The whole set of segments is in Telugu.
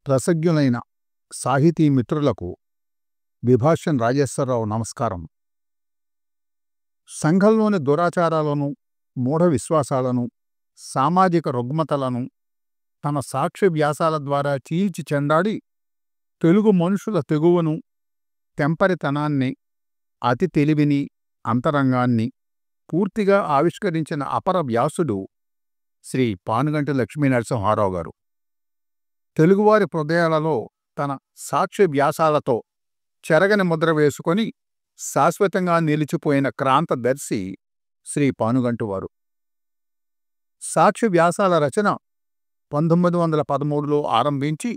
రసజ్ఞులైన సాహితీ మిత్రులకు విభాష్యం రాజేశ్వరరావు నమస్కారం. సంఘంలోని దురాచారాలను, మూఢ విశ్వాసాలను, సామాజిక రుగ్మతలను తన సాక్ష్య వ్యాసాల ద్వారా చీల్చి చెండాడి తెలుగు మనుషుల తెగువను, తెంపరితనాన్ని, అతి తెలివిని, అంతరంగాన్ని పూర్తిగా ఆవిష్కరించిన అపర వ్యాసుడు శ్రీ పానుగంటి లక్ష్మీనరసింహారావు గారు. తెలుగువారి హృదయాలలో తన సాక్ష్య వ్యాసాలతో చెరగని ముద్ర వేసుకొని శాశ్వతంగా నిలిచిపోయిన క్రాంతదర్శి శ్రీ పానుగంటివారు. సాక్ష్య వ్యాసాల రచన 1913లో ఆరంభించి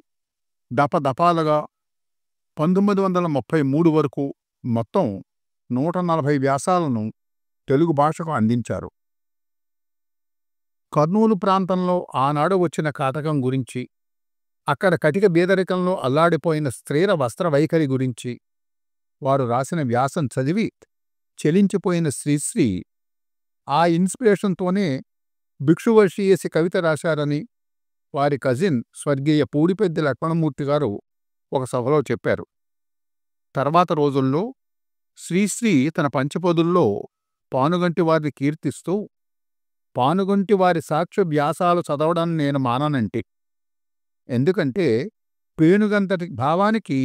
దపదపాలుగా 1933 వరకు మొత్తం 140 వ్యాసాలను తెలుగు భాషకు అందించారు. కర్నూలు ప్రాంతంలో ఆనాడు వచ్చిన కాటకం గురించి, అక్కడ కటిక బీదరికంలో అల్లాడిపోయిన స్త్రీల వస్త్ర వైఖరి గురించి వారు రాసిన వ్యాసం చదివి చెలించిపోయిన శ్రీశ్రీ ఆ ఇన్స్పిరేషన్తోనే భిక్షువర్షీయసి కవిత రాశారని వారి కజిన్ స్వర్గీయ పూడిపెద్ది లక్ష్మణమూర్తి గారు ఒక సభలో చెప్పారు. తర్వాత రోజుల్లో శ్రీశ్రీ తన పంచపదుల్లో పానుగంటి వారిని కీర్తిస్తూ, పానుగంటి వారి సాక్ష్య వ్యాసాలు చదవడం నేను మాననంటే, ఎందుకంటే పేనుగంతటి భావానికి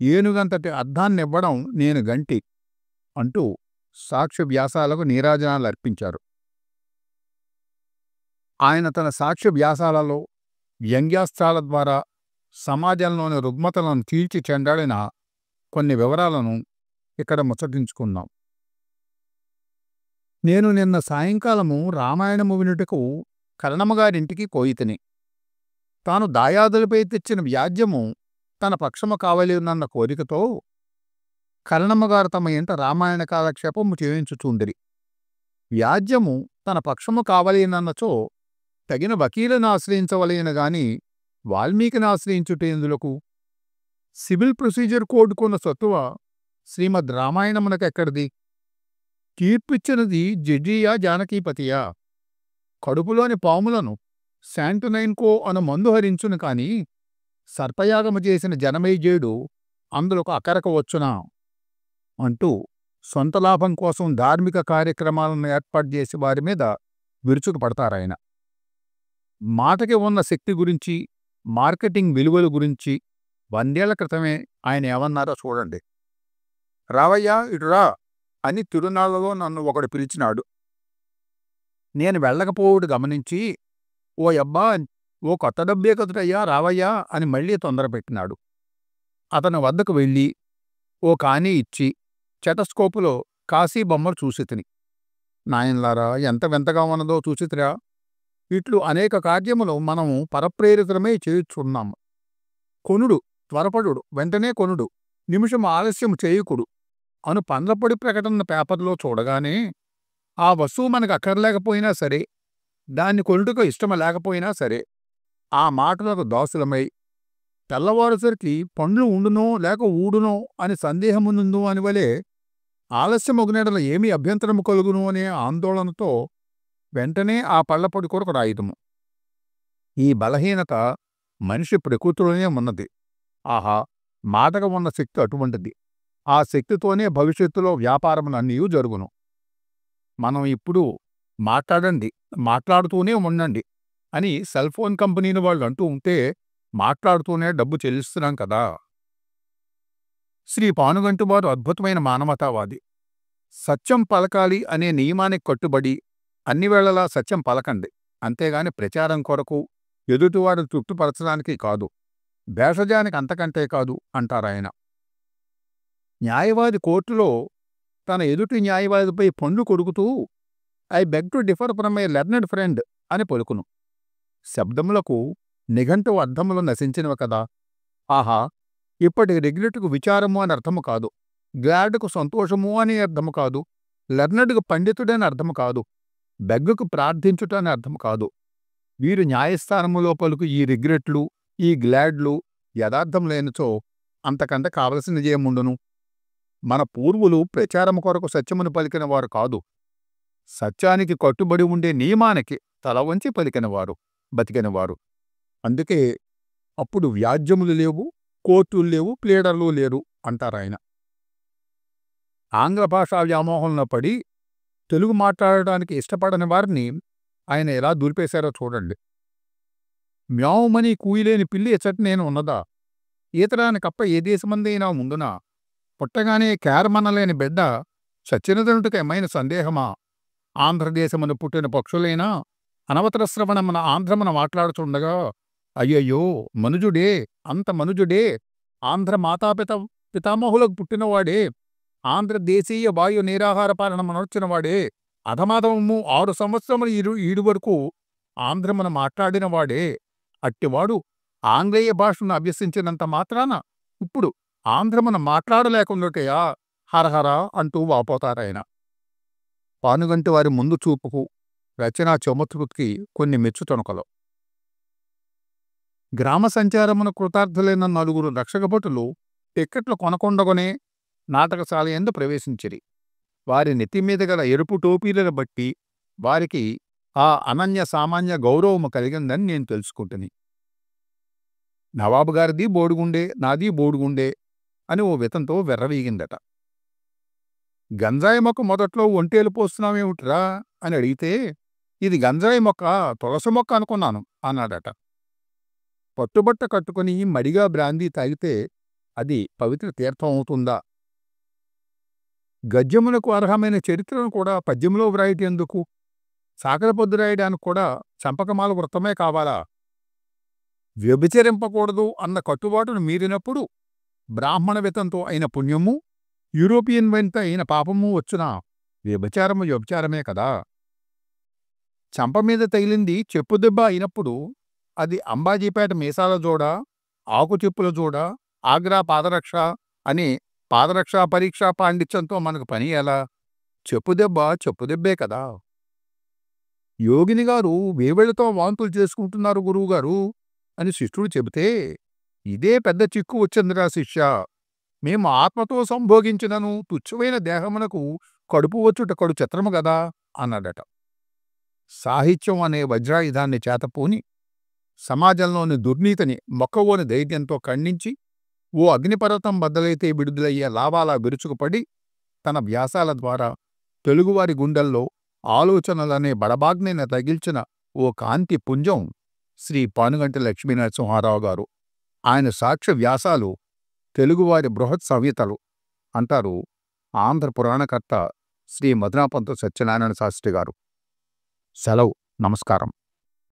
ఏనుగంతటి అర్థాన్నివ్వడం నేను గంటి అంటూ సాక్ష్య వ్యాసాలకు నీరాజనాలర్పించారు. ఆయన తన సాక్ష్య వ్యాసాలలో వ్యంగ్యాస్త్రాల ద్వారా సమాజంలోని రుగ్మతలను చీల్చి చెండాడిన కొన్ని వివరాలను ఇక్కడ ముచ్చటించుకుందాం. నేను నిన్న సాయంకాలము రామాయణము వినుటకు కరణమ్మగారింటికి పోయితిని. తాను దాయాదులపై తెచ్చిన వ్యాజ్యము తన పక్షము కావలేనన్న కోరికతో కరణమ్మగారు తమ ఇంట రామాయణ కాలక్షేపము చేయించుచుండిరి. వ్యాజ్యము తన పక్షము కావలేనన్నచో తగిన వకీలను ఆశ్రయించవలేను గాని వాల్మీకిని ఆశ్రయించుటేందులకు? సివిల్ ప్రొసీజర్ కోడ్కున్న సత్తువ శ్రీమద్ రామాయణమునకెక్కడిది? తీర్పిచ్చినది జడ్జియా జానకీపతియా? కడుపులోని పాములను శాంటునైన్కో అను మందు హరించును కాని సర్పయాగము చేసిన జనమేజేయుడు అందులకు అక్కరకు వచ్చునా అంటూ సొంత లాభం కోసం ధార్మిక కార్యక్రమాలను ఏర్పాటు చేసి వారి మీద విరుచుకు పడతారాయన. మాటకి ఉన్న శక్తి గురించి, మార్కెటింగ్ విలువల గురించి 100 ఏళ్ల క్రితమే ఆయన ఏమన్నారో చూడండి. రావయ్యా ఇటురా అని తిరునాళ్లలో నన్ను ఒకడు పిలిచినాడు. నేను వెళ్ళకపోవుడు గమనించి, ఓ యబ్బా, ఓ కొత్త డబ్బే కదుటయ్యా, రావయ్యా అని మళ్లీ తొందరపెట్టినాడు. అతని వద్దకు వెళ్ళి ఓ కానీ ఇచ్చి చెటస్కోపులో కాశీ బొమ్మలు చూసితిని. నాయన్లారా, ఎంత వింతగా ఉన్నదో చూసితిరా. ఇట్లు అనేక కార్యములు మనము పరప్రేరితమై చేయుచున్నాము. కొనుడు, త్వరపడు, వెంటనే కొనుడు, నిమిషం ఆలస్యం చేయకుడు అను పండ్లపొడి ప్రకటన పేపర్లో చూడగానే ఆ వస్తువు మనకు అక్కర్లేకపోయినా సరే, దాన్ని కొనుటకు ఇష్టం లేకపోయినా సరే, ఆ మాటలకు దాసులమై తెల్లవారుసరికి పండ్లు ఉండునో లేక ఊడునో అని సందేహమునుందు అనివలే ఆలస్యమొగనెడల ఏమి అభ్యంతరము కలుగును అనే ఆందోళనతో వెంటనే ఆ పళ్ళపొడి కొరకు రాయుదుము. ఈ బలహీనత మనిషి ప్రకృతిలోనే ఉన్నది. ఆహా, మాటకు ఉన్న శక్తి అటువంటిది. ఆ శక్తితోనే భవిష్యత్తులో వ్యాపారములన్నీ జరుగును. మనం ఇప్పుడు మాట్లాడండి, మాట్లాడుతూనే ఉండండి అని సెల్ ఫోన్ కంపెనీని వాళ్ళు అంటూ ఉంటే మాట్లాడుతూనే డబ్బు చెల్లిస్తున్నాం కదా. శ్రీ పానుగంటి వారు అద్భుతమైన మానవతావాది. సత్యం పలకాలి అనే నియమానికి కట్టుబడి అన్ని వేళలా సత్యం పలకండి, అంతేగాని ప్రచారం కొరకు, ఎదుటివారు తృప్తిపరచడానికి కాదు, భేషజానికి అంతకంటే కాదు అంటారాయన. న్యాయవాది కోర్టులో తన ఎదుటి న్యాయవాదిపై పండ్లు కొరుకుతూ I beg to differ from my learned friend అని పలుకును. శబ్దములకు నిఘంటువు అర్థములు నశించినవి కదా. ఆహా, ఇప్పటి రిగ్రెట్కు విచారము అని అర్థము కాదు, గ్లాడ్కు సంతోషము అని అర్థము కాదు, లెర్నెడ్కు పండితుడని అర్థము కాదు, బెగ్గుకు ప్రార్థించుట అని అర్థము కాదు. వీరు న్యాయస్థానములో పలుకు ఈ రిగ్రెట్లు, ఈ గ్లాడ్లు యథార్థం లేనిచో అంతకంటే కావలసినదేముండును? మన పూర్వులు ప్రచారము కొరకు సత్యమును పలికినవారు కాదు, సత్యానికి కట్టుబడి ఉండే నియమానికి తల వంచి పలికినవారు, బతికినవారు. అందుకే అప్పుడు వ్యాజ్యములు లేవు, కోర్టులు లేవు, ప్లీడర్లు లేరు అంటారాయన. ఆంగ్ల భాషా వ్యామోహంలో పడి తెలుగు మాట్లాడడానికి ఇష్టపడని వారిని ఆయన ఎలా దూర్పేశారో చూడండి. మ్యావుమని కూయిలేని పిల్లి ఎచ్చటనేను ఉన్నదా, ఈతరాని కప్ప ఏ దేశమందైనా ముందునా, పుట్టగానే కేరమనలేని బిడ్డ చచ్చినదనుటకు ఏమైన సందేహమా, ఆంధ్రదేశమును పుట్టిన పక్షులైనా అనవతర శ్రవణమున ఆంధ్రమున మాట్లాడుచుండగా, అయ్యయ్యో మనుజుడే, అంత మనుజుడే, ఆంధ్ర మాతాపిత పితామహులకు పుట్టినవాడే, ఆంధ్రదేశీయ వాయు నీరాహార పాలనము నడిచినవాడే, అధమాధమము 6 సంవత్సరములు ఈడు వరకు ఆంధ్రమున మాట్లాడినవాడే, అట్టివాడు ఆంగ్లేయ భాషను అభ్యసించినంత మాత్రాన ఇప్పుడు ఆంధ్రమున మాట్లాడలేకుండాటయా హరహర అంటూ వాపోతారాయన. పానుగంటి వారి ముందు చూపుకు, రచనా చమత్కృతికి కొన్ని మెచ్చుతొనకలు. గ్రామ సంచారమున కృతార్థులైన 4 రక్షకభటులు టిక్కెట్లు కొనకుండగొనే నాటకశాల యందు ప్రవేశించిరి. వారి నెత్తిమీద గల ఎరుపు టోపీలను బట్టి వారికి ఆ అనన్య సామాన్య గౌరవము కలిగిందని నేను తెలుసుకుంటుని. నవాబు గారిది బోడిగుండే, నాది బోడిగుండే అని ఓ వితంతో వెర్రవీగిందట. గంజాయి మొక్క మొదట్లో ఒంటేలు పోస్తున్నావేమిట్రా అని అడిగితే, ఇది గంజాయి మొక్క, తులసి మొక్క అనుకున్నాను అన్నాడట. పట్టుబట్ట కట్టుకుని మడిగా బ్రాందీ తాగితే అది పవిత్ర తీర్థం అవుతుందా? గద్యమునకు అర్హమైన చరిత్రను కూడా పద్యంలో వ్రాయటి ఎందుకు? సాకర పొద్దు రాయడానికి కూడా చంపకమాల వృత్తమే కావాలా? వ్యభిచరింపకూడదు అన్న కట్టుబాటును మీరినప్పుడు బ్రాహ్మణ వితంతో అయిన పుణ్యము, యూరోపియన్ వెంట అయిన పాపము వచ్చునా? వ్యభిచారము వ్యభిచారమే కదా. చంపమీద తగిలింది చెప్పుదెబ్బ అయినప్పుడు అది అంబాజీపేట మీసాల జోడ, ఆకుచెప్పుల జోడ, ఆగ్రా పాదరక్ష అని పాదరక్షా పరీక్షా పాండిత్యంతో మనకు పని ఎలా? చెప్పుదెబ్బ చెప్పుదెబ్బే కదా. యోగినిగారు వేవెళ్లతో వాంతులు చేసుకుంటున్నారు గురువుగారు అని శిష్యుడు చెబితే, ఇదే పెద్ద చిక్కు వచ్చిందిరా శిష్య, మేము ఆత్మతో సంభోగించినను తుచ్చమైన దేహమునకు కడుపు వచ్చుట కడు చిత్రము గదా అన్నాడట. సాహిత్యం అనే వజ్రాయుధాన్ని చేతపూని సమాజంలోని దుర్నీతిని మొక్కవోని ధైర్యంతో ఖండించి, ఓ అగ్నిపర్వతం బద్దలైతే విడుదలయ్యే లావాలా విరుచుకుపడి తన వ్యాసాల ద్వారా తెలుగువారి గుండెల్లో ఆలోచనలనే బడబాగ్నిని తగిల్చిన ఓ కాంతి పుంజం శ్రీ పానుగంటి లక్ష్మీనరసింహారావు గారు. ఆయన సాక్ష్య వ్యాసాలు తెలుగువారి బృహత్ సంహితలు అంటారు ఆంధ్ర పురాణకర్త శ్రీ మధునాపంతు సత్యనారాయణ శాస్త్రి గారు. సెలవు. నమస్కారం.